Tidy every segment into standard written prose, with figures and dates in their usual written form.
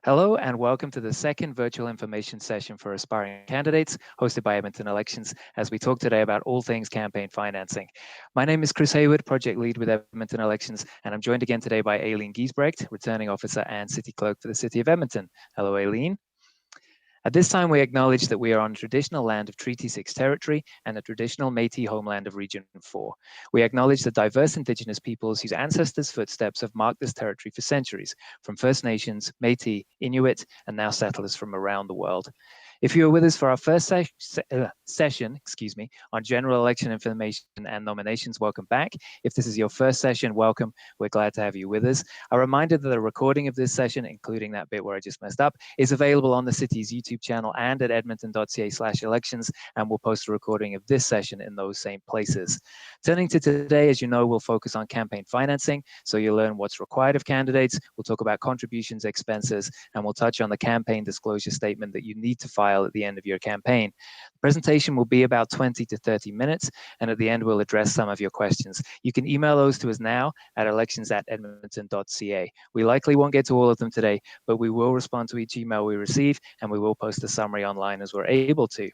Hello and welcome to the second virtual information session for aspiring candidates hosted by Edmonton Elections as we talk today about all things campaign financing. My name is Chris Hayward, Project Lead with Edmonton Elections, and I'm joined again today by Aileen Giesbrecht, Returning Officer and City Clerk for the City of Edmonton. Hello, Aileen. At this time, we acknowledge that we are on traditional land of Treaty 6 territory and the traditional Métis homeland of Region 4. We acknowledge the diverse Indigenous peoples whose ancestors' footsteps have marked this territory for centuries, from First Nations, Métis, Inuit, and now settlers from around the world. If you are with us for our first session, on general election information and nominations, welcome back. If this is your first session, welcome. We're glad to have you with us. A reminder that a recording of this session, including that bit where I just messed up, is available on the city's YouTube channel and at edmonton.ca/elections, and we'll post a recording of this session in those same places. Turning to today, as you know, we'll focus on campaign financing, so you'll learn what's required of candidates, we'll talk about contributions, expenses, and we'll touch on the campaign disclosure statement that you need to file at the end of your campaign. The presentation will be about 20 to 30 minutes, and at the end we'll address some of your questions. You can email those to us now at elections@edmonton.ca. We likely won't get to all of them today, but we will respond to each email we receive, and we will post a summary online as we're able to.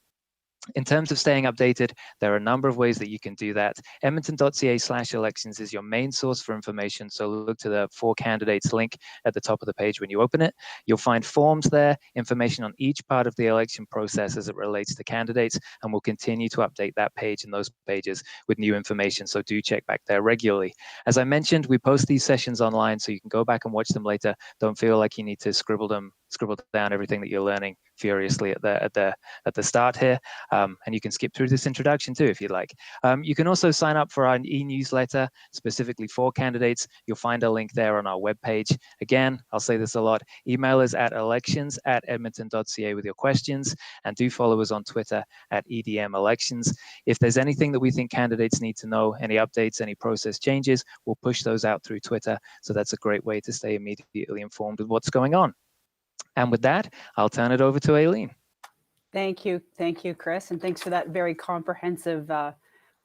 In terms of staying updated, there are a number of ways that you can do that. Edmonton.ca/elections is your main source for information, so look to the For Candidates link at the top of the page when you open it. You'll find forms there, information on each part of the election process as it relates to candidates, and we'll continue to update that page and those pages with new information, so do check back there regularly. As I mentioned, we post these sessions online, so you can go back and watch them later. Don't feel like you need to scribble down everything that you're learning furiously at the start here. And you can skip through this introduction too if you'd like. You can also sign up for our e-newsletter specifically for candidates. You'll find a link there on our webpage. Again, I'll say this a lot, email us at elections@edmonton.ca with your questions, and do follow us on Twitter at EDMElections. If there's anything that we think candidates need to know, any updates, any process changes, we'll push those out through Twitter. So that's a great way to stay immediately informed with what's going on. And with that, I'll turn it over to Aileen. Thank you, Chris, and thanks for that very comprehensive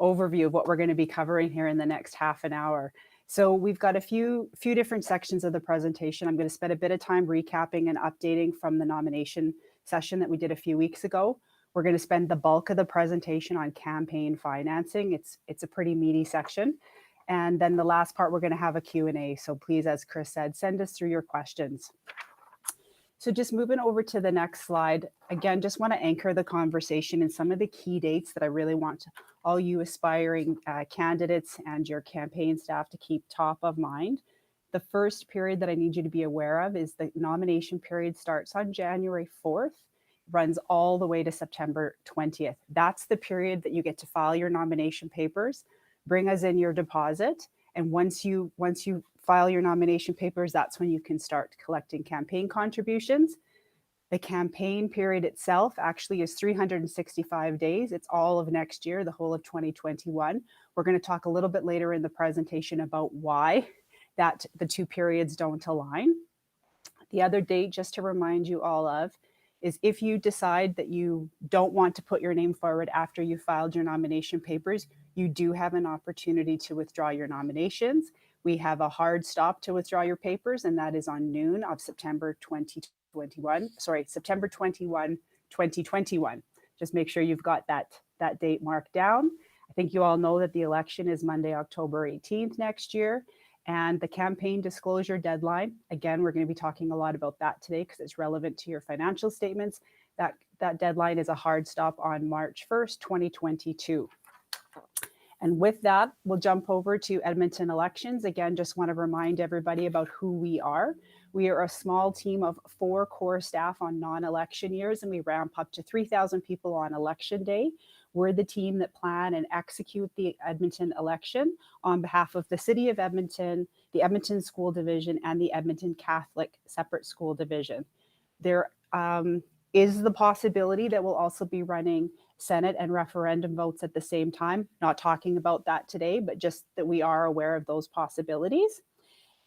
overview of what we're going to be covering here in the next half an hour. So we've got a few different sections of the presentation. I'm going to spend a bit of time recapping and updating from the nomination session that we did a few weeks ago. We're going to spend the bulk of the presentation on campaign financing. It's a pretty meaty section. And then the last part, we're going to have a Q&A. So please, as Chris said, send us through your questions. So just moving over to the next slide, again, just want to anchor the conversation in some of the key dates that I really want all you aspiring candidates and your campaign staff to keep top of mind. The first period that I need you to be aware of is the nomination period starts on January 4th, runs all the way to September 20th. That's the period that you get to file your nomination papers, bring us in your deposit, and once you file your nomination papers, that's when you can start collecting campaign contributions. The campaign period itself actually is 365 days. It's all of next year, the whole of 2021. We're going to talk a little bit later in the presentation about why that the two periods don't align. The other date, just to remind you all of, is if you decide that you don't want to put your name forward after you filed your nomination papers, you do have an opportunity to withdraw your nominations. We have a hard stop to withdraw your papers, and that is on noon of September 21, 2021. Just make sure you've got that date marked down. I think you all know that the election is Monday, October 18th next year. And the campaign disclosure deadline, again, we're going to be talking a lot about that today because it's relevant to your financial statements. That deadline is a hard stop on March 1st, 2022. And with that, we'll jump over to Edmonton Elections. Again, just want to remind everybody about who we are. We are a small team of 4 core staff on non-election years, and we ramp up to 3,000 people on election day. We're the team that plan and execute the Edmonton election on behalf of the City of Edmonton, the Edmonton School Division, and the Edmonton Catholic Separate School Division. There is the possibility that we'll also be running Senate and referendum votes at the same time. Not talking about that today, but just that we are aware of those possibilities.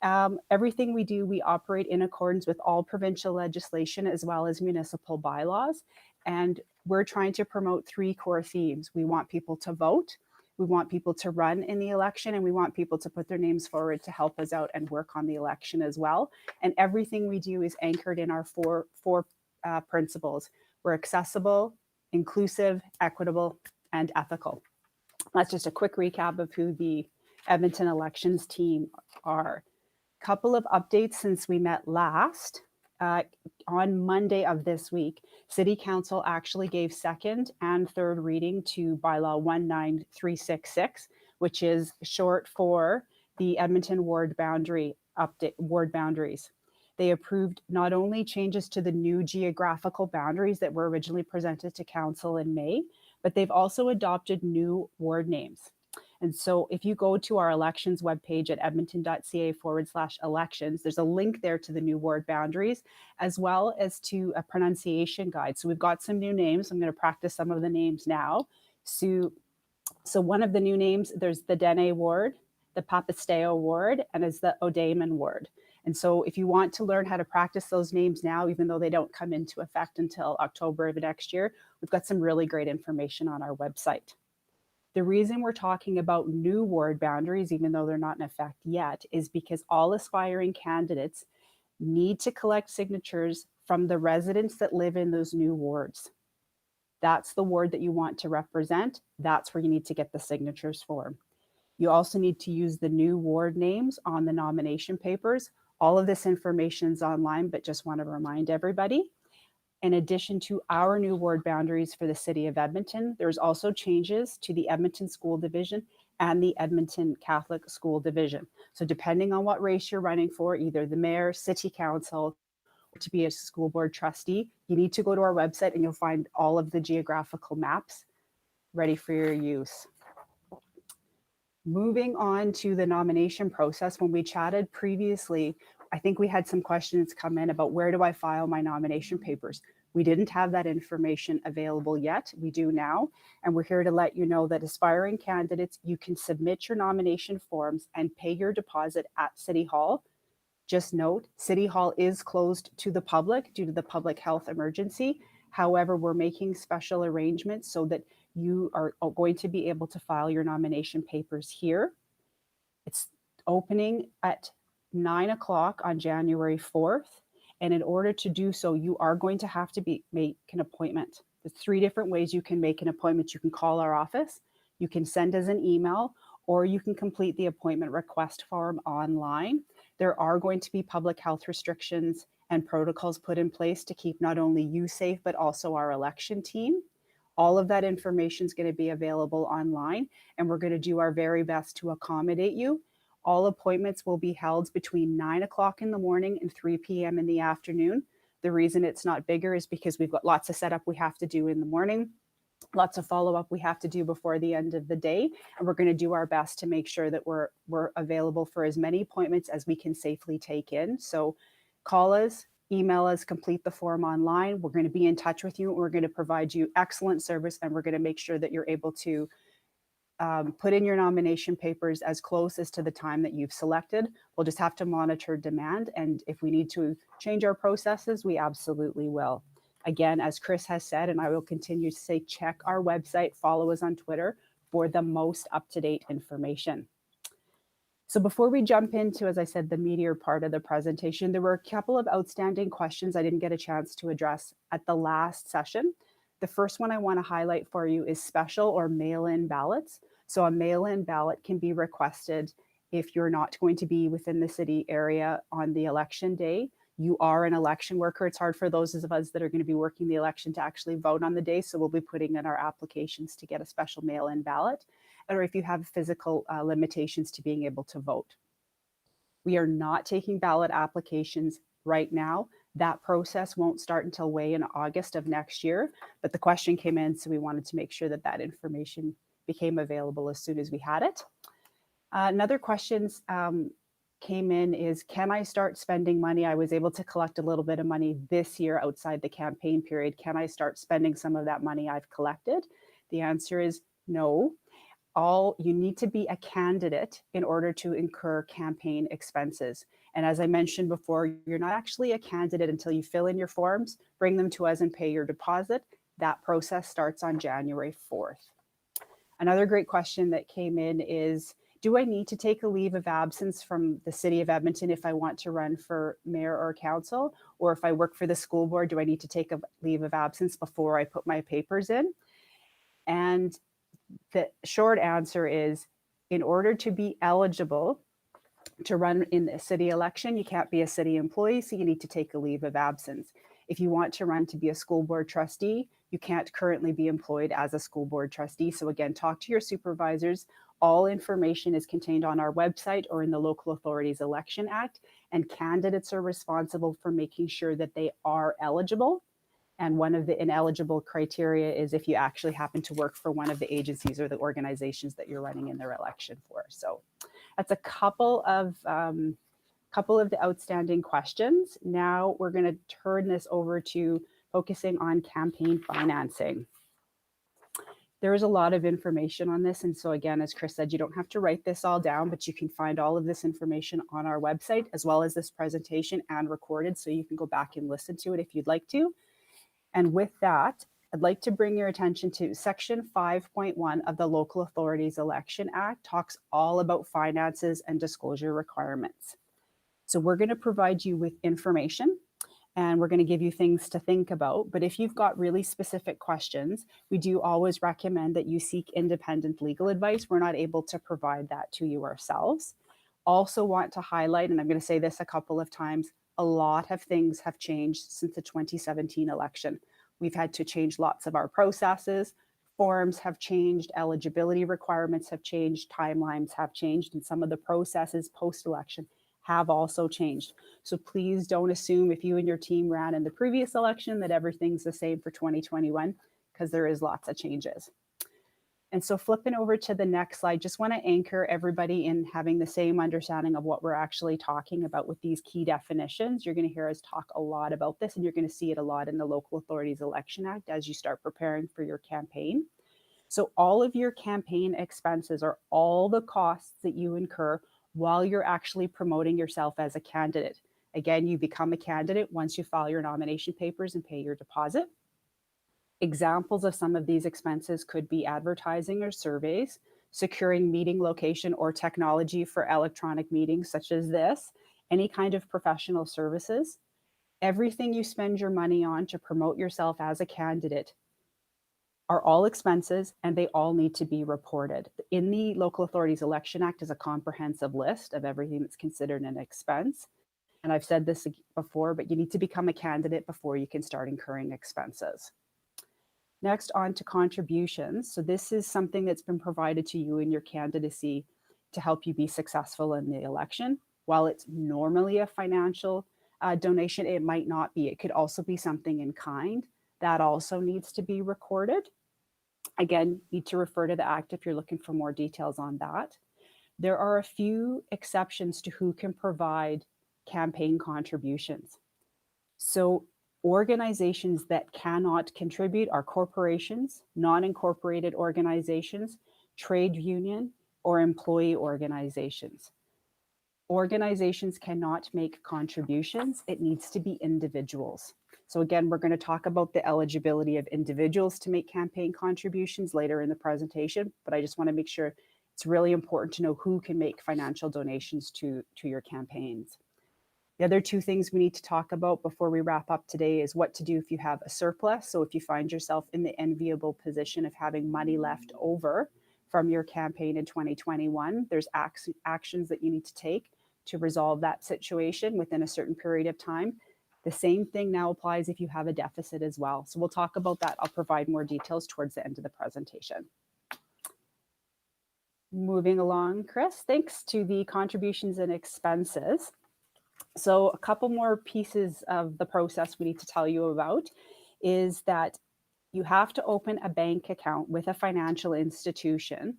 Everything we do, we operate in accordance with all provincial legislation as well as municipal bylaws. And we're trying to promote 3 core themes. We want people to vote, We want people to run in the election, and we want people to put their names forward to help us out and work on the election as well. And everything we do is anchored in our four principles. We're accessible, inclusive, equitable, and ethical. That's just a quick recap of who the Edmonton Elections team are. Couple of updates since we met last. On Monday of this week, City Council actually gave second and third reading to bylaw 19366, which is short for the Edmonton ward boundaries. They approved not only changes to the new geographical boundaries that were originally presented to Council in May, but they've also adopted new ward names. And so if you go to our elections webpage at edmonton.ca/elections, there's a link there to the new ward boundaries, as well as to a pronunciation guide. So we've got some new names. I'm going to practice some of the names now. So one of the new names, there's the Dene ward, the Papasteo ward, and it's the Odaiman ward. And so if you want to learn how to practice those names now, even though they don't come into effect until October of next year, we've got some really great information on our website. The reason we're talking about new ward boundaries, even though they're not in effect yet, is because all aspiring candidates need to collect signatures from the residents that live in those new wards. That's the ward that you want to represent. That's where you need to get the signatures for. You also need to use the new ward names on the nomination papers. All of this information is online, but just want to remind everybody. In addition to our new ward boundaries for the City of Edmonton, there's also changes to the Edmonton School Division and the Edmonton Catholic School Division. So depending on what race you're running for, either the mayor, city council, or to be a school board trustee, you need to go to our website and you'll find all of the geographical maps ready for your use. Moving on to the nomination process, when we chatted previously, I think we had some questions come in about where do I file my nomination papers? We didn't have that information available yet. We do now. And we're here to let you know that aspiring candidates, you can submit your nomination forms and pay your deposit at City Hall. Just note, City Hall is closed to the public due to the public health emergency. However, we're making special arrangements so that you are going to be able to file your nomination papers here. It's opening at 9 o'clock on January 4th. And in order to do so, you are going to have to make an appointment. There's 3 different ways you can make an appointment. You can call our office, you can send us an email, or you can complete the appointment request form online. There are going to be public health restrictions and protocols put in place to keep not only you safe, but also our election team. All of that information is going to be available online, and we're going to do our very best to accommodate you. All appointments will be held between 9 o'clock in the morning and 3 p.m. in the afternoon. The reason it's not bigger is because we've got lots of setup we have to do in the morning, lots of follow-up we have to do before the end of the day, and we're going to do our best to make sure that we're available for as many appointments as we can safely take in. So call us, email us, complete the form online. We're going to be in touch with you. We're going to provide you excellent service, and we're going to make sure that you're able to put in your nomination papers as close as to the time that you've selected. We'll just have to monitor demand, and if we need to change our processes, we absolutely will. Again, as Chris has said, and I will continue to say, check our website, follow us on Twitter for the most up-to-date information. So before we jump into, as I said, the meatier part of the presentation, there were a couple of outstanding questions I didn't get a chance to address at the last session. The first one I want to highlight for you is special or mail-in ballots. So a mail-in ballot can be requested if you're not going to be within the city area on the election day. You are an election worker. It's hard for those of us that are going to be working the election to actually vote on the day. So we'll be putting in our applications to get a special mail-in ballot, or if you have physical limitations to being able to vote. We are not taking ballot applications right now. That process won't start until way in August of next year, but the question came in, so we wanted to make sure that that information became available as soon as we had it. Another question came in is, can I start spending money? I was able to collect a little bit of money this year outside the campaign period. Can I start spending some of that money I've collected? The answer is no. You need to be a candidate in order to incur campaign expenses. And as I mentioned before, you're not actually a candidate until you fill in your forms, bring them to us and pay your deposit. That process starts on January 4th. Another great question that came in is, do I need to take a leave of absence from the city of Edmonton if I want to run for mayor or council? Or if I work for the school board, do I need to take a leave of absence before I put my papers in? And the short answer is, in order to be eligible to run in a city election, you can't be a city employee, so you need to take a leave of absence. If you want to run to be a school board trustee, you can't currently be employed as a school board trustee. So again, talk to your supervisors. All information is contained on our website or in the Local Authorities Election Act, and candidates are responsible for making sure that they are eligible. And one of the ineligible criteria is if you actually happen to work for one of the agencies or the organizations that you're running in their election for. So that's a couple of the outstanding questions. Now we're going to turn this over to focusing on campaign financing. There is a lot of information on this. And so again, as Chris said, you don't have to write this all down, but you can find all of this information on our website, as well as this presentation and recorded. So you can go back and listen to it if you'd like to. And with that, I'd like to bring your attention to Section 5.1 of the Local Authorities Election Act. Talks all about finances and disclosure requirements. So we're going to provide you with information, and we're going to give you things to think about. But if you've got really specific questions, we do always recommend that you seek independent legal advice. We're not able to provide that to you ourselves. Also want to highlight, and I'm going to say this a couple of times, a lot of things have changed since the 2017 election. We've had to change lots of our processes. Forms have changed, eligibility requirements have changed, timelines have changed, and some of the processes post-election have also changed. So please don't assume if you and your team ran in the previous election that everything's the same for 2021, because there is lots of changes. And so flipping over to the next slide, just want to anchor everybody in having the same understanding of what we're actually talking about with these key definitions. You're going to hear us talk a lot about this, and you're going to see it a lot in the Local Authorities Election Act as you start preparing for your campaign. So all of your campaign expenses are all the costs that you incur while you're actually promoting yourself as a candidate. Again, you become a candidate once you file your nomination papers and pay your deposit. Examples of some of these expenses could be advertising or surveys, securing meeting location or technology for electronic meetings such as this, any kind of professional services. Everything you spend your money on to promote yourself as a candidate are all expenses, and they all need to be reported. In the Local Authorities Election Act is a comprehensive list of everything that's considered an expense. And I've said this before, but you need to become a candidate before you can start incurring expenses. Next, on to contributions. So this is something that's been provided to you in your candidacy to help you be successful in the election. While it's normally a financial donation, it might not be. It could also be something in kind. That also needs to be recorded. Again, need to refer to the Act if you're looking for more details on that. There are a few exceptions to who can provide campaign contributions. So organizations that cannot contribute are corporations, non-incorporated organizations, trade union, or employee organizations. Organizations cannot make contributions. It needs to be individuals. So again, we're going to talk about the eligibility of individuals to make campaign contributions later in the presentation, but I just want to make sure it's really important to know who can make financial donations to your campaigns. The other two things we need to talk about before we wrap up today is what to do if you have a surplus. So if you find yourself in the enviable position of having money left over from your campaign in 2021, there's actions that you need to take to resolve that situation within a certain period of time. The same thing now applies if you have a deficit as well. So we'll talk about that. I'll provide more details towards the end of the presentation. Moving along, Chris, thanks to the contributions and expenses. So a couple more pieces of the process we need to tell you about is that you have to open a bank account with a financial institution,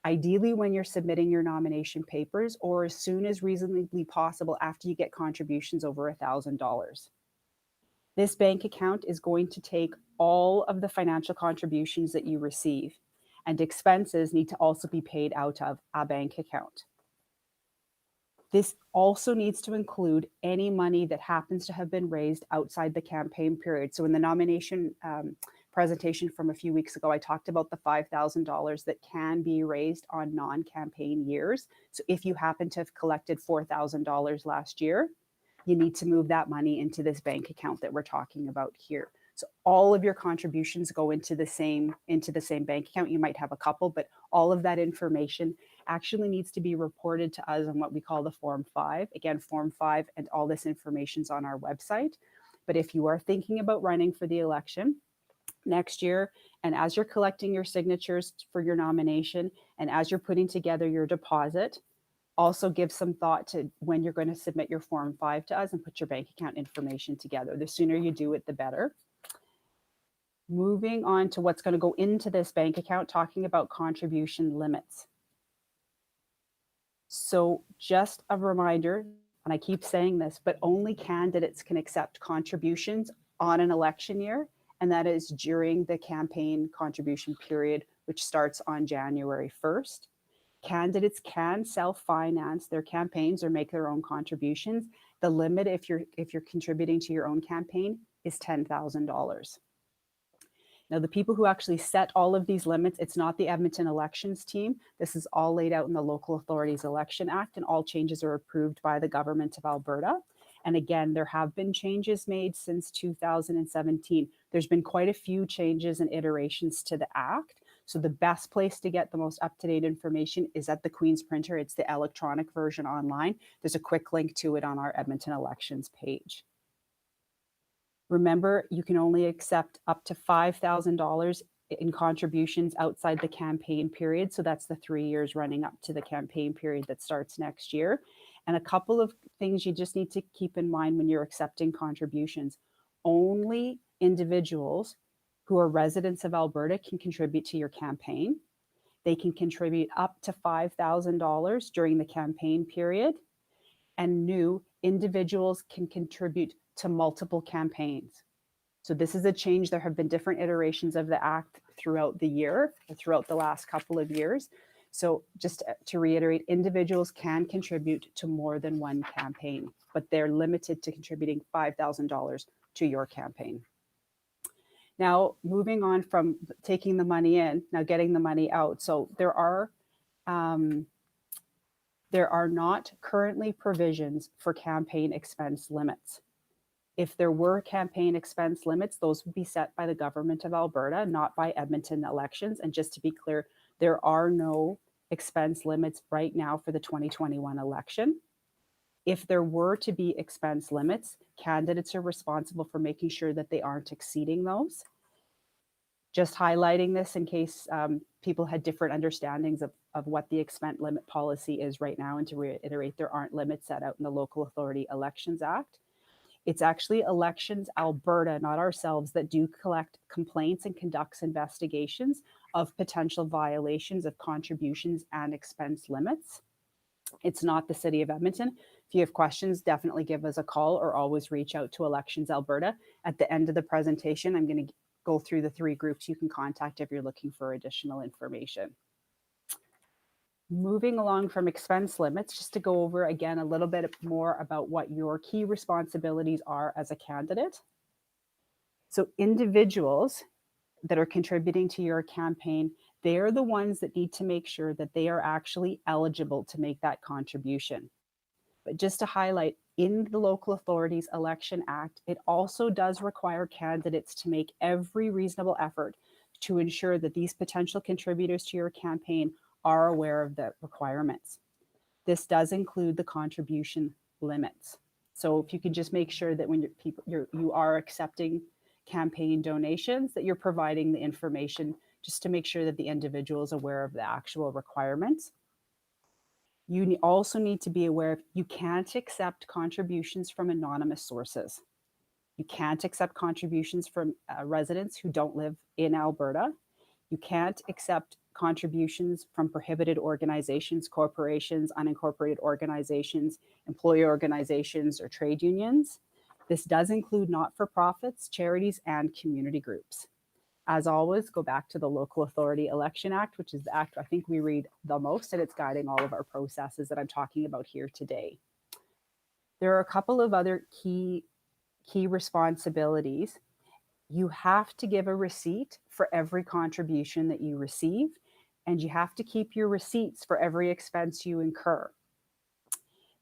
ideally when you're submitting your nomination papers or as soon as reasonably possible after you get contributions over $1,000. This bank account is going to take all of the financial contributions that you receive, and expenses need to also be paid out of a bank account. This also needs to include any money that happens to have been raised outside the campaign period. So in the nomination presentation from a few weeks ago, I talked about the $5,000 that can be raised on non-campaign years. So if you happen to have collected $4,000 last year, you need to move that money into this bank account that we're talking about here. So all of your contributions go into the same bank account. You might have a couple, but all of that information actually needs to be reported to us on what we call the Form 5. Again, Form 5 and all this information's on our website. But if you are thinking about running for the election next year, and as you're collecting your signatures for your nomination, and as you're putting together your deposit, also give some thought to when you're going to submit your Form 5 to us and put your bank account information together. The sooner you do it, the better. Moving on to what's going to go into this bank account, talking about contribution limits. So just a reminder, and I keep saying this, but only candidates can accept contributions on an election year, and that is during the campaign contribution period, which starts on January 1st. Candidates can self-finance their campaigns or make their own contributions. The limit, if you're contributing to your own campaign, is $10,000. Now, the people who actually set all of these limits, it's not the Edmonton Elections team. This is all laid out in the Local Authorities Election Act, and all changes are approved by the Government of Alberta. And again, there have been changes made since 2017. There's been quite a few changes and iterations to the Act. So the best place to get the most up-to-date information is at the Queen's Printer. It's the electronic version online. There's a quick link to it on our Edmonton Elections page. Remember, you can only accept up to $5,000 in contributions outside the campaign period. So that's the 3 years running up to the campaign period that starts next year. And a couple of things you just need to keep in mind when you're accepting contributions. Only individuals who are residents of Alberta can contribute to your campaign. They can contribute up to $5,000 during the campaign period. And new individuals can contribute to multiple campaigns. So this is a change. There have been different iterations of the Act throughout the year, throughout the last couple of years. So just to reiterate, individuals can contribute to more than one campaign, but they're limited to contributing $5,000 to your campaign. Now, moving on from taking the money in, now getting the money out. So there are not currently provisions for campaign expense limits. If there were campaign expense limits, those would be set by the Government of Alberta, not by Edmonton Elections. And just to be clear, there are no expense limits right now for the 2021 election. If there were to be expense limits, candidates are responsible for making sure that they aren't exceeding those. Just highlighting this in case people had different understandings of what the expense limit policy is right now, and to reiterate, there aren't limits set out in the Local Authority Elections Act. It's actually Elections Alberta, not ourselves, that do collect complaints and conducts investigations of potential violations of contributions and expense limits. It's not the City of Edmonton. If you have questions, definitely give us a call or always reach out to Elections Alberta. At the end of the presentation, I'm going to go through the 3 groups you can contact if you're looking for additional information. Moving along from expense limits, just to go over again a little bit more about what your key responsibilities are as a candidate. So individuals that are contributing to your campaign, they're the ones that need to make sure that they are actually eligible to make that contribution. But just to highlight, in the Local Authorities Election Act, it also does require candidates to make every reasonable effort to ensure that these potential contributors to your campaign are aware of the requirements. This does include the contribution limits. So if you can just make sure that when you are accepting campaign donations, that you're providing the information just to make sure that the individual is aware of the actual requirements. You also need to be aware you can't accept contributions from anonymous sources. You can't accept contributions from residents who don't live in Alberta. You can't accept contributions from prohibited organizations, corporations, unincorporated organizations, employee organizations, or trade unions. This does include not-for-profits, charities, and community groups. As always, go back to the Local Authority Election Act, which is the act I think we read the most, and it's guiding all of our processes that I'm talking about here today. There are a couple of other key responsibilities. You have to give a receipt for every contribution that you receive, and you have to keep your receipts for every expense you incur.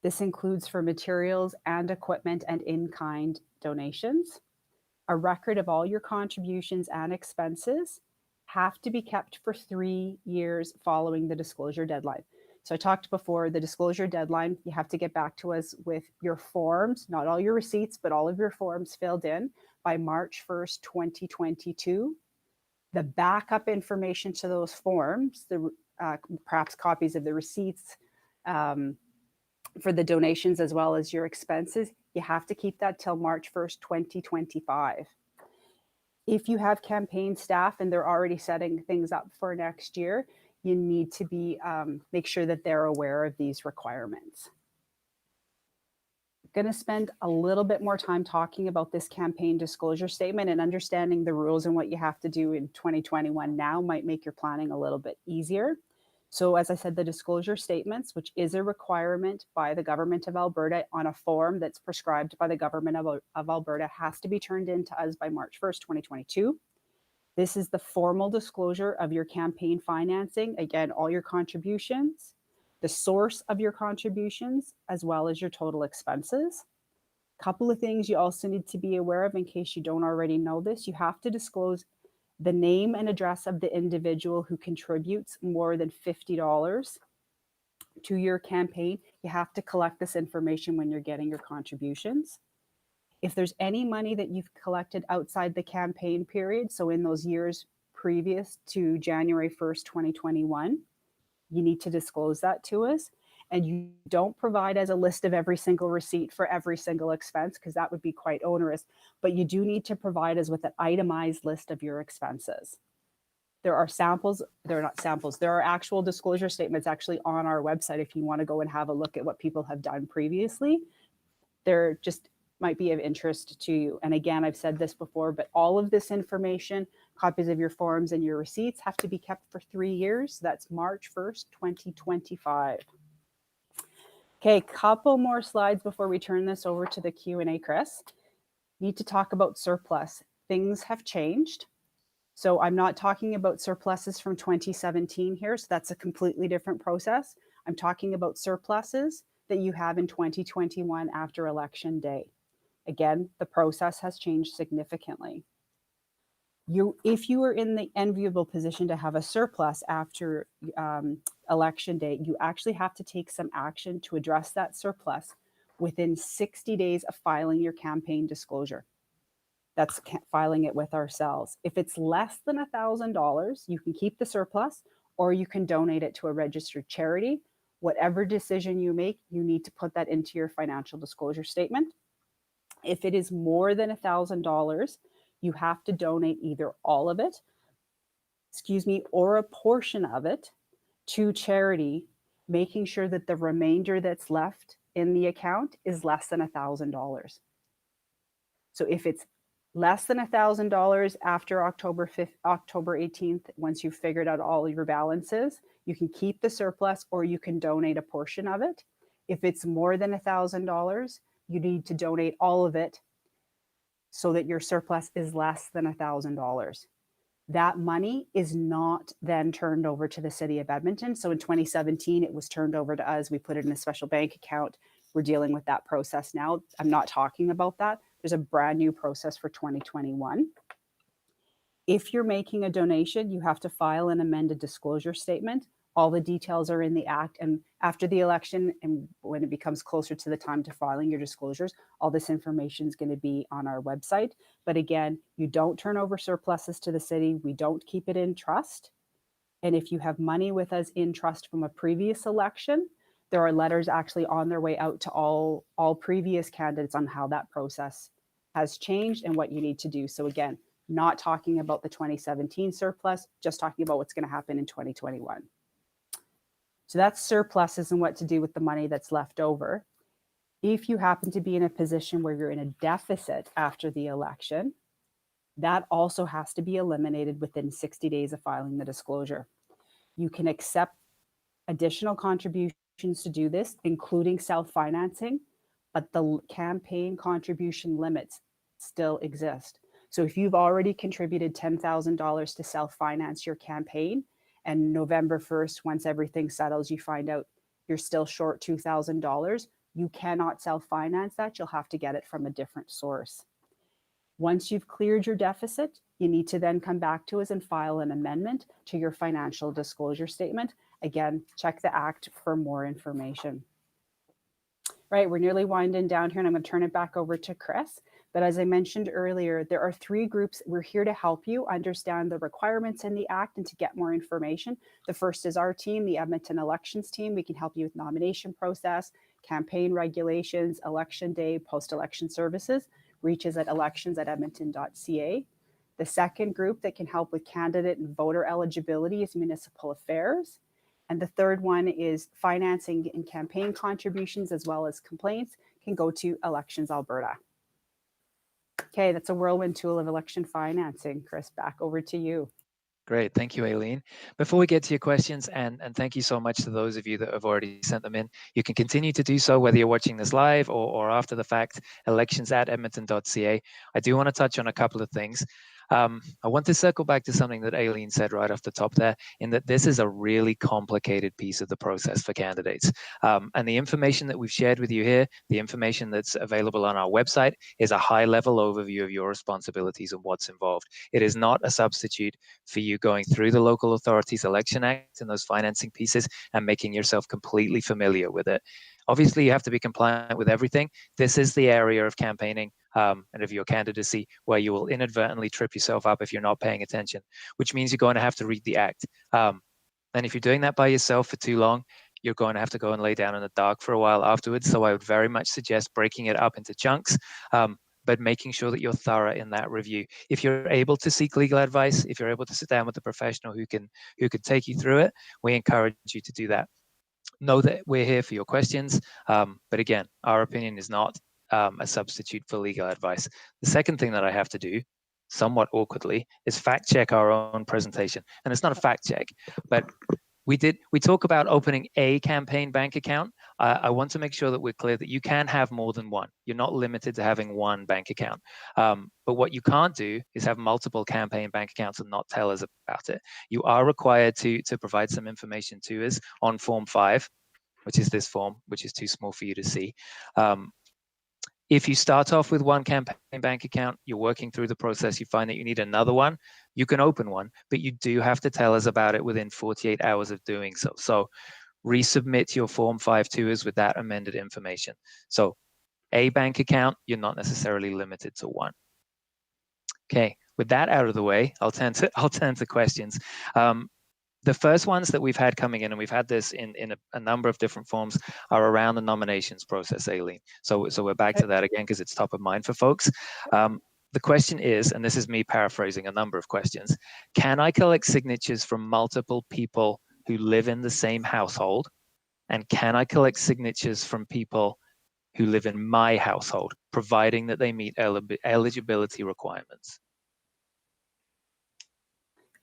This includes for materials and equipment and in-kind donations. A record of all your contributions and expenses have to be kept for 3 years following the disclosure deadline. So I talked before, the disclosure deadline, you have to get back to us with your forms, not all your receipts, but all of your forms filled in by March 1st, 2022. The backup information to those forms, perhaps copies of the receipts, for the donations as well as your expenses, you have to keep that till March 1st, 2025. If you have campaign staff and they're already setting things up for next year, you need to make sure that they're aware of these requirements. Going to spend a little bit more time talking about this campaign disclosure statement, and understanding the rules and what you have to do in 2021 now might make your planning a little bit easier. So as I said, the disclosure statements, which is a requirement by the government of Alberta on a form that's prescribed by the government of Alberta, has to be turned in to us by March 1st, 2022. This is the formal disclosure of your campaign financing. Again, all your contributions, the source of your contributions, as well as your total expenses. A couple of things you also need to be aware of in case you don't already know this. You have to disclose the name and address of the individual who contributes more than $50 to your campaign. You have to collect this information when you're getting your contributions. If there's any money that you've collected outside the campaign period, so in those years previous to January 1st, 2021, you need to disclose that to us. And you don't provide as a list of every single receipt for every single expense, because that would be quite onerous, but you do need to provide us with an itemized list of your expenses. There are samples, they're not samples, there are actual disclosure statements actually on our website if you want to go and have a look at what people have done previously. They're just might be of interest to you. And again, I've said this before, but all of this information, copies of your forms and your receipts, have to be kept for 3 years. That's March 1st, 2025. Okay, couple more slides before we turn this over to the Q&A, Chris. Need to talk about surplus. Things have changed. So I'm not talking about surpluses from 2017 here, so that's a completely different process. I'm talking about surpluses that you have in 2021 after election day. Again, the process has changed significantly. If you are in the enviable position to have a surplus after election day, you actually have to take some action to address that surplus within 60 days of filing your campaign disclosure. That's filing it with ourselves. If it's less than $1,000, you can keep the surplus, or you can donate it to a registered charity. Whatever decision you make, you need to put that into your financial disclosure statement. If it is more than $1,000, you have to donate either all of it, or a portion of it to charity, making sure that the remainder that's left in the account is less than $1,000. So if it's less than $1,000 after October 18th, once you've figured out all your balances, you can keep the surplus or you can donate a portion of it. If it's more than $1,000, you need to donate all of it so that your surplus is less than $1,000. That money is not then turned over to the city of Edmonton. So in 2017, it was turned over to us. We put it in a special bank account. We're dealing with that process now. I'm not talking about that. There's a brand new process for 2021. If you're making a donation, you have to file an amended disclosure statement. All the details are in the act, and after the election and when it becomes closer to the time to filing your disclosures, all this information is going to be on our website. But again, you don't turn over surpluses to the city. We don't keep it in trust. And if you have money with us in trust from a previous election, there are letters actually on their way out to all previous candidates on how that process has changed and what you need to do. So again, not talking about the 2017 surplus, just talking about what's going to happen in 2021. So that's surpluses and what to do with the money that's left over. If you happen to be in a position where you're in a deficit after the election, that also has to be eliminated within 60 days of filing the disclosure. You can accept additional contributions to do this, including self-financing, but the campaign contribution limits still exist. So if you've already contributed $10,000 to self-finance your campaign, and November 1st, once everything settles, you find out you're still short $2,000, you cannot self-finance that. You'll have to get it from a different source. Once you've cleared your deficit, you need to then come back to us and file an amendment to your financial disclosure statement. Again, check the Act for more information. Right, we're nearly winding down here, and I'm going to turn it back over to Chris. But as I mentioned earlier, there are 3 groups. We're here to help you understand the requirements in the Act and to get more information. The first is our team, the Edmonton Elections team. We can help you with nomination process, campaign regulations, election day, post-election services. Reach us at elections@edmonton.ca. The second group that can help with candidate and voter eligibility is municipal affairs. And the third one is financing and campaign contributions, as well as complaints, can go to Elections Alberta. Okay, that's a whirlwind tool of election financing. Chris, back over to you. Great. Thank you, Aileen. Before we get to your questions, and thank you so much to those of you that have already sent them in, you can continue to do so whether you're watching this live or after the fact, elections@edmonton.ca. I do want to touch on a couple of things. I want to circle back to something that Aileen said right off the top there, in that this is a really complicated piece of the process for candidates. And the information that we've shared with you here, the information that's available on our website, is a high-level overview of your responsibilities and what's involved. It is not a substitute for you going through the Local Authorities Election Act and those financing pieces and making yourself completely familiar with it. Obviously, you have to be compliant with everything. This is the area of campaigning and of your candidacy where you will inadvertently trip yourself up if you're not paying attention, which means you're going to have to read the Act. And if you're doing that by yourself for too long, you're going to have to go and lay down in the dark for a while afterwards. So I would very much suggest breaking it up into chunks, but making sure that you're thorough in that review. If you're able to seek legal advice, if you're able to sit down with a professional who can take you through it, we encourage you to do that. Know that we're here for your questions, but again, our opinion is not a substitute for legal advice. The second thing that I have to do, somewhat awkwardly, is fact check our own presentation. And it's not a fact check, but we talk about opening a campaign bank account. I want to make sure that we're clear that you can have more than one. You're not limited to having one bank account. But what you can't do is have multiple campaign bank accounts and not tell us about it. You are required to provide some information to us on Form 5, which is this form, which is too small for you to see. If you start off with one campaign bank account, you're working through the process, you find that you need another one, you can open one, but you do have to tell us about it within 48 hours of doing so. So resubmit your Form 5 to us with that amended information. So a bank account, you're not necessarily limited to one. Okay, with that out of the way, I'll turn to questions. The first ones that we've had coming in, and we've had this in a number of different forms, are around the nominations process, Aileen. So we're back to that again because it's top of mind for folks. The question is, and this is me paraphrasing a number of questions, can I collect signatures from multiple people who live in the same household? And can I collect signatures from people who live in my household, providing that they meet eligibility requirements?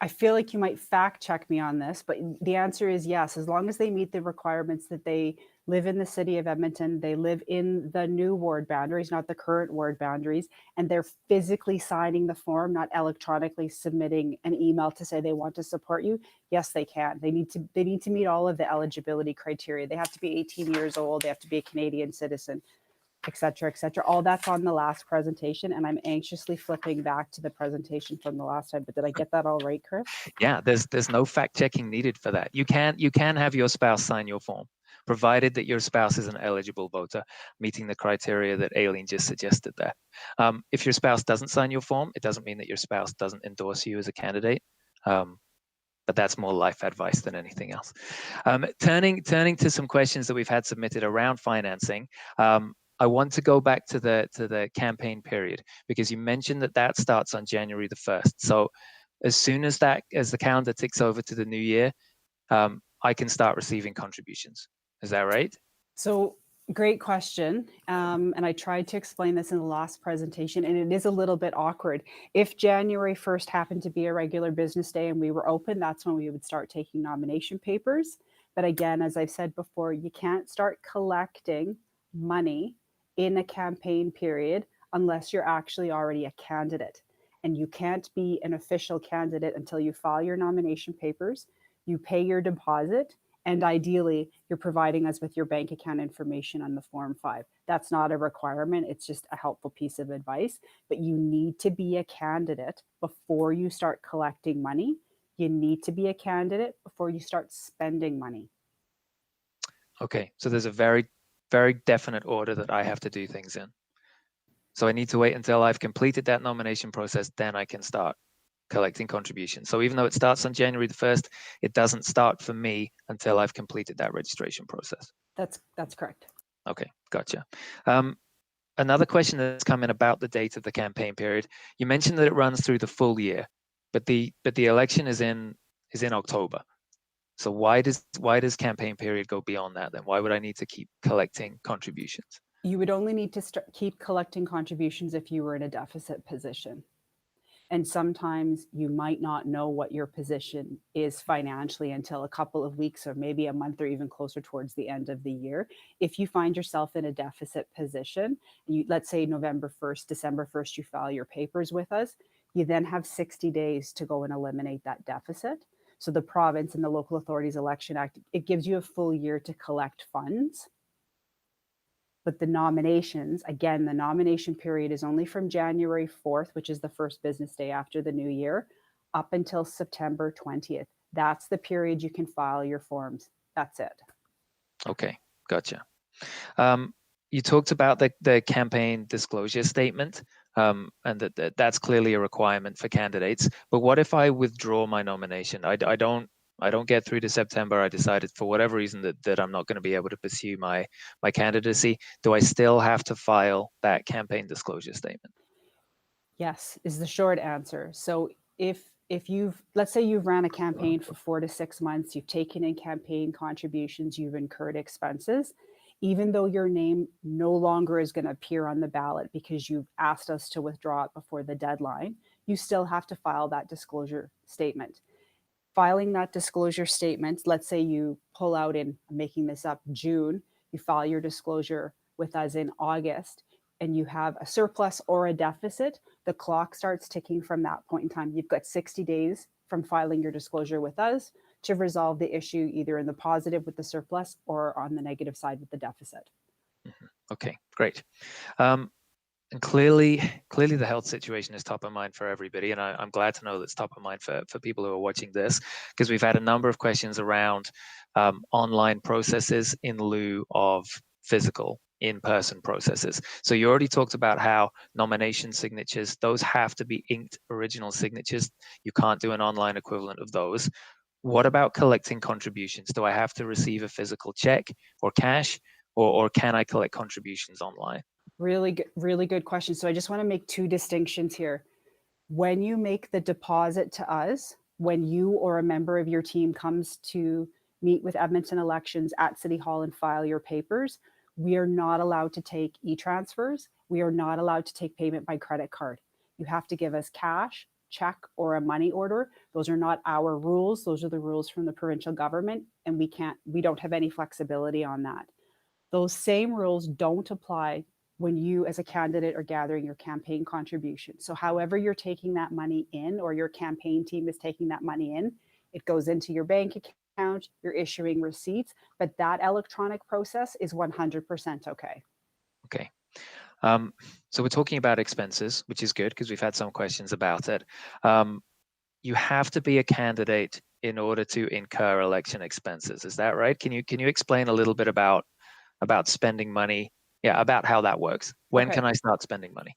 I feel like you might fact check me on this, but the answer is yes. As long as they meet the requirements that they live in the city of Edmonton, they live in the new ward boundaries, not the current ward boundaries, and they're physically signing the form, not electronically submitting an email to say they want to support you. Yes, they can. They need to meet all of the eligibility criteria. They have to be 18 years old. They have to be a Canadian citizen, et cetera, et cetera. All that's on the last presentation, and I'm anxiously flipping back to the presentation from the last time. But did I get that all right, Chris? Yeah, there's no fact checking needed for that. You can have your spouse sign your form, provided that your spouse is an eligible voter, meeting the criteria that Aileen just suggested there. If your spouse doesn't sign your form, it doesn't mean that your spouse doesn't endorse you as a candidate. But that's more life advice than anything else. Turning to some questions that we've had submitted around financing. I want to go back to the campaign period because you mentioned that starts on January the 1st. So as soon as the calendar ticks over to the new year, I can start receiving contributions. Is that right? So great question. And I tried to explain this in the last presentation, and it is a little bit awkward. If January 1st happened to be a regular business day and we were open, that's when we would start taking nomination papers. But again, as I've said before, you can't start collecting money in a campaign period unless you're actually already a candidate. And you can't be an official candidate until you file your nomination papers, you pay your deposit, and ideally, you're providing us with your bank account information on the Form 5. That's not a requirement, it's just a helpful piece of advice. But you need to be a candidate before you start collecting money. You need to be a candidate before you start spending money. Okay, so there's a very, very definite order that I have to do things in. So I need to wait until I've completed that nomination process, then I can start collecting contributions. So even though it starts on January the 1st, it doesn't start for me until I've completed that registration process. That's correct. Okay, gotcha. Another question that's come in about the date of the campaign period. You mentioned that it runs through the full year, but the election is in October. So why does campaign period go beyond that then? Why would I need to keep collecting contributions? You would only need to keep collecting contributions if you were in a deficit position. And sometimes you might not know what your position is financially until a couple of weeks or maybe a month or even closer towards the end of the year. If you find yourself in a deficit position, let's say November 1st, December 1st, you file your papers with us, you then have 60 days to go and eliminate that deficit. So the province and the Local Authorities Election Act, it gives you a full year to collect funds. But the nominations, again, the nomination period is only from January 4th, which is the first business day after the new year, up until September 20th. That's the period you can file your forms. That's it. Okay, gotcha. You talked about the campaign disclosure statement, and that's clearly a requirement for candidates. But what if I withdraw my nomination? I don't get through to September. I decided for whatever reason that I'm not going to be able to pursue my candidacy. Do I still have to file that campaign disclosure statement? Yes, is the short answer. So if you've, let's say you've ran a campaign for 4 to 6 months, you've taken in campaign contributions, you've incurred expenses, even though your name no longer is going to appear on the ballot because you've asked us to withdraw it before the deadline, you still have to file that disclosure statement. Filing that disclosure statement, let's say you pull out in, I'm making this up, June, you file your disclosure with us in August, and you have a surplus or a deficit, the clock starts ticking from that point in time. You've got 60 days from filing your disclosure with us to resolve the issue either in the positive with the surplus or on the negative side with the deficit. Okay, great. And clearly the health situation is top of mind for everybody. And I'm glad to know that's top of mind for people who are watching this, because we've had a number of questions around online processes in lieu of physical in-person processes. So you already talked about how nomination signatures, those have to be inked original signatures. You can't do an online equivalent of those. What about collecting contributions? Do I have to receive a physical check or cash, or can I collect contributions online? Really good question. So I just want to make two distinctions here. When you make the deposit to us, when you or a member of your team comes to meet with Edmonton Elections at City Hall and file your papers, we are not allowed to take e-transfers. We are not allowed to take payment by credit card. You have to give us cash, check, or a money order. Those are not our rules. Those are the rules from the provincial government, and we don't have any flexibility on that. Those same rules don't apply when you as a candidate are gathering your campaign contribution. So however you're taking that money in, or your campaign team is taking that money in, it goes into your bank account, you're issuing receipts, but that electronic process is 100% okay. Okay. So we're talking about expenses, which is good because we've had some questions about it. You have to be a candidate in order to incur election expenses. Is that right? Can you explain a little bit about spending money? Yeah, about how that works. When can I start spending money?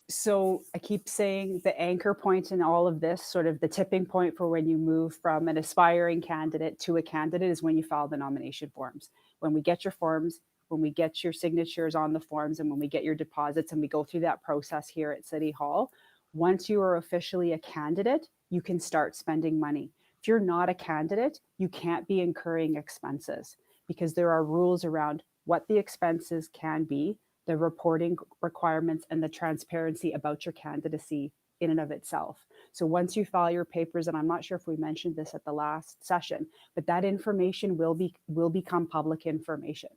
So I keep saying the anchor point in all of this, sort of the tipping point for when you move from an aspiring candidate to a candidate, is when you file the nomination forms. When we get your forms, when we get your signatures on the forms, and when we get your deposits and we go through that process here at City Hall, once you are officially a candidate, you can start spending money. If you're not a candidate, you can't be incurring expenses because there are rules around what the expenses can be, the reporting requirements, and the transparency about your candidacy in and of itself. So once you file your papers, and I'm not sure if we mentioned this at the last session, but that information will become public information.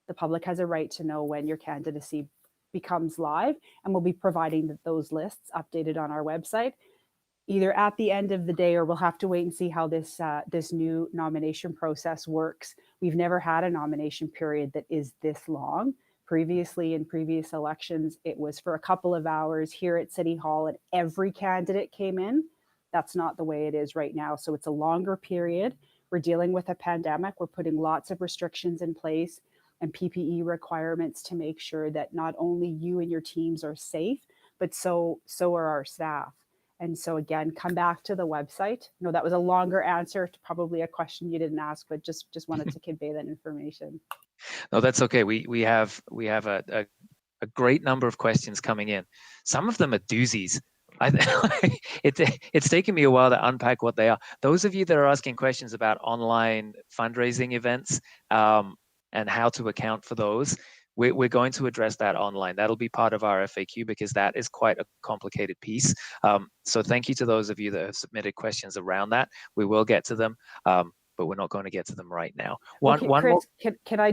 The public has a right to know when your candidacy becomes live, and we'll be providing those lists updated on our website, either at the end of the day, or we'll have to wait and see how this this new nomination process works. We've never had a nomination period that is this long. Previously, in previous elections, it was for a couple of hours here at City Hall and every candidate came in. That's not the way it is right now. So it's a longer period. We're dealing with a pandemic. We're putting lots of restrictions in place and PPE requirements to make sure that not only you and your teams are safe, but so are our staff. And so again, come back to the website. No, that was a longer answer to probably a question you didn't ask, but just wanted to convey that information. No, that's okay. We have a great number of questions coming in. Some of them are doozies. It's taken me a while to unpack what they are. Those of you that are asking questions about online fundraising events and how to account for those, we're going to address that online. That'll be part of our FAQ because that is quite a complicated piece. So thank you to those of you that have submitted questions around that. We will get to them. But we're not going to get to them right now. Chris, can I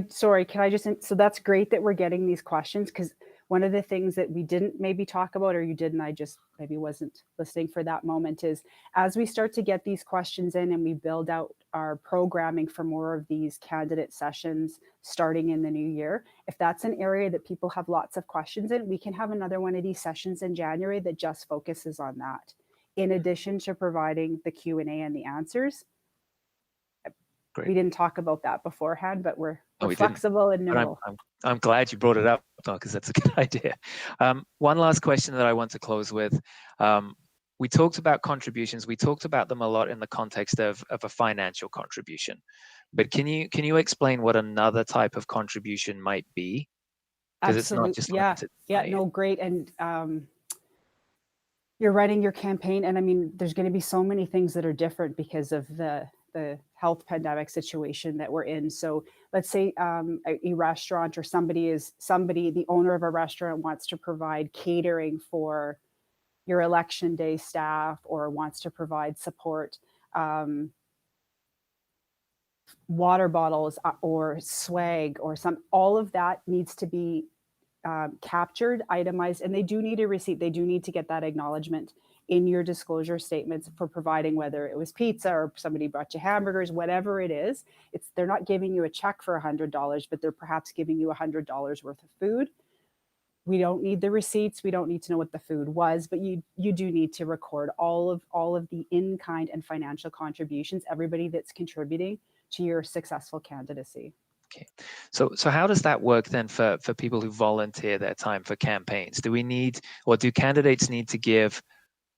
just, so that's great that we're getting these questions, because one of the things that we didn't maybe talk about, or you didn't, I just maybe wasn't listening for that moment, is as we start to get these questions in and we build out our programming for more of these candidate sessions starting in the new year, if that's an area that people have lots of questions in, we can have another one of these sessions in January that just focuses on that, in addition to providing the Q&A and the answers. Great. We didn't talk about that beforehand, but we're flexible and nimble. I'm glad you brought it up, because that's a good idea. One last question that I want to close with. We talked about contributions. We talked about them a lot in the context of a financial contribution. But can you explain what another type of contribution might be? Because it's not just no, great. And you're writing your campaign, and I mean, there's going to be so many things that are different because of the health pandemic situation that we're in. So let's say a restaurant or the owner of a restaurant wants to provide catering for your election day staff, or wants to provide support, water bottles or swag or all of that needs to be captured, itemized, and they do need a receipt. They do need to get that acknowledgement in your disclosure statements for providing, whether it was pizza or somebody brought you hamburgers, whatever it is. They're not giving you a check for $100, but they're perhaps giving you $100 worth of food. We don't need the receipts. We don't need to know what the food was, but you do need to record all of the in-kind and financial contributions, everybody that's contributing to your successful candidacy. Okay, so how does that work then for people who volunteer their time for campaigns? Do we need, or do candidates need to give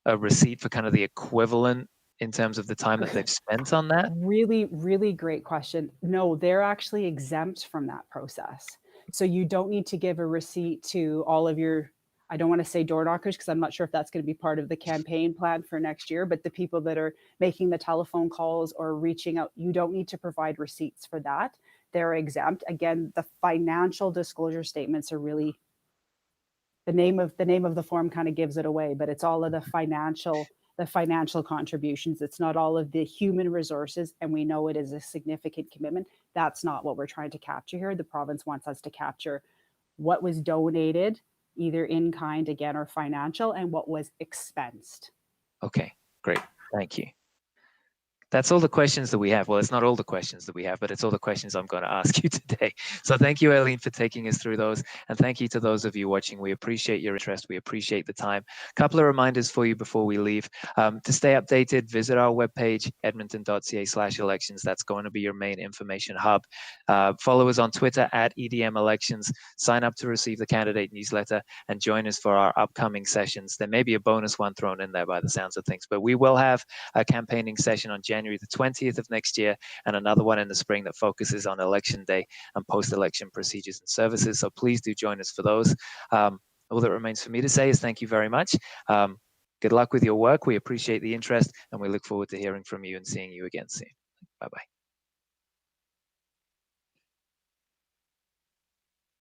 a receipt for kind of the equivalent in terms of the time that they've spent on that? Really, really great question. No, they're actually exempt from that process. So you don't need to give a receipt to all of your, I don't want to say door knockers, because I'm not sure if that's going to be part of the campaign plan for next year, but the people that are making the telephone calls or reaching out, you don't need to provide receipts for that. They're exempt. Again, the financial disclosure statements are really, the name of the form kind of gives it away, but it's all of the financial contributions. It's not all of the human resources, and we know it is a significant commitment. That's not what we're trying to capture here. The province wants us to capture what was donated, either in kind again or financial, and what was expensed. Okay, great. Thank you. That's all the questions that we have. Well, it's not all the questions that we have, but it's all the questions I'm going to ask you today. So thank you, Eileen, for taking us through those. And thank you to those of you watching. We appreciate your interest. We appreciate the time. A couple of reminders for you before we leave. To stay updated, visit our webpage, edmonton.ca/elections. That's going to be your main information hub. Follow us on Twitter @EDMElections. Sign up to receive the candidate newsletter and join us for our upcoming sessions. There may be a bonus one thrown in there by the sounds of things, but we will have a campaigning session on January the 20th of next year, and another one in the spring that focuses on election day and post-election procedures and services. So please do join us for those. All that remains for me to say is thank you very much. Good luck with your work. We appreciate the interest, and we look forward to hearing from you and seeing you again soon. Bye-bye.